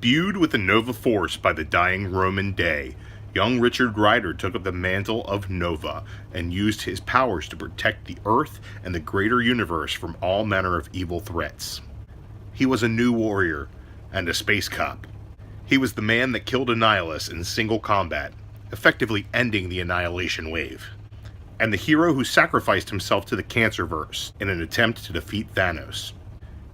Imbued with the Nova Force by the dying Roman day, young Richard Rider took up the mantle of Nova and used his powers to protect the Earth and the greater universe from all manner of evil threats. He was a new warrior and a space cop. He was the man that killed Annihilus in single combat, effectively ending the Annihilation Wave, and the hero who sacrificed himself to the Cancerverse in an attempt to defeat Thanos.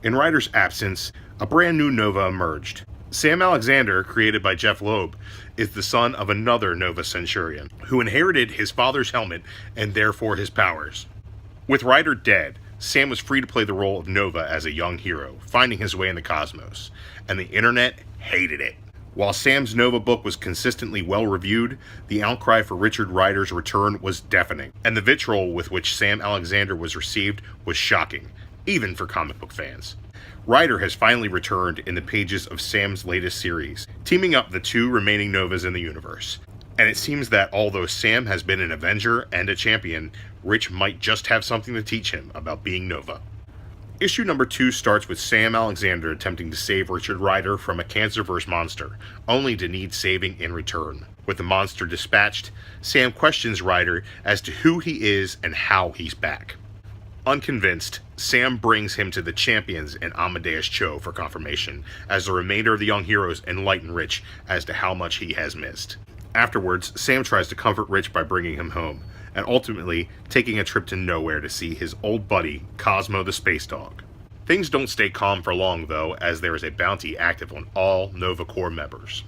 In Rider's absence, a brand new Nova emerged. Sam Alexander, created by Jeff Loeb, is the son of another Nova Centurion, who inherited his father's helmet and therefore his powers. With Rider dead, Sam was free to play the role of Nova as a young hero, finding his way in the cosmos, and the internet hated it. While Sam's Nova book was consistently well-reviewed, the outcry for Richard Rider's return was deafening, and the vitriol with which Sam Alexander was received was shocking, even for comic book fans. Rider has finally returned in the pages of Sam's latest series, teaming up the two remaining Novas in the universe. And it seems that although Sam has been an Avenger and a champion, Rich might just have something to teach him about being Nova. Issue number 2 starts with Sam Alexander attempting to save Richard Rider from a Cancerverse monster, only to need saving in return. With the monster dispatched, Sam questions Rider as to who he is and how he's back. Unconvinced, Sam brings him to the champions and Amadeus Cho for confirmation, as the remainder of the young heroes enlighten Rich as to how much he has missed. Afterwards, Sam tries to comfort Rich by bringing him home, and ultimately taking a trip to nowhere to see his old buddy, Cosmo the Space Dog. Things don't stay calm for long though, as there is a bounty active on all Nova Corps members.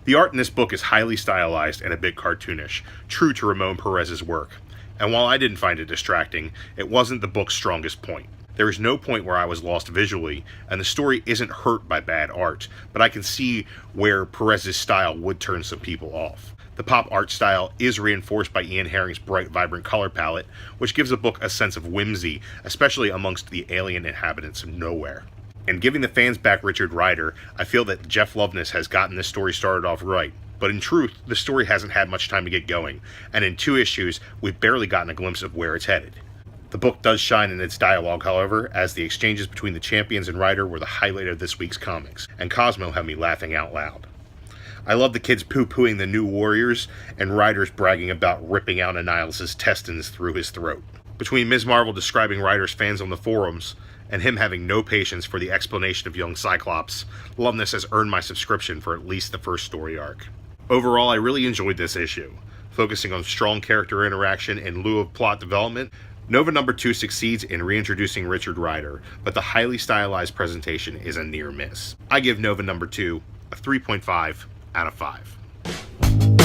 The art in this book is highly stylized and a bit cartoonish, true to Ramon Perez's work. And while I didn't find it distracting, it wasn't the book's strongest point. There is no point where I was lost visually, and the story isn't hurt by bad art, but I can see where Perez's style would turn some people off. The pop art style is reinforced by Ian Herring's bright, vibrant color palette, which gives the book a sense of whimsy, especially amongst the alien inhabitants of nowhere. In giving the fans back Richard Rider, I feel that Jeff Loveness has gotten this story started off right. But in truth, the story hasn't had much time to get going, and in 2 issues, we've barely gotten a glimpse of where it's headed. The book does shine in its dialogue, however, as the exchanges between the champions and Rider were the highlight of this week's comics, and Cosmo had me laughing out loud. I love the kids poo-pooing the new warriors, and Rider's bragging about ripping out Annihilus' intestines through his throat. Between Ms. Marvel describing Rider's fans on the forums, and him having no patience for the explanation of young Cyclops, Loveness has earned my subscription for at least the first story arc. Overall, I really enjoyed this issue. Focusing on strong character interaction in lieu of plot development, Nova number 2 succeeds in reintroducing Richard Rider, but the highly stylized presentation is a near miss. I give Nova number 2 a 3.5 out of 5.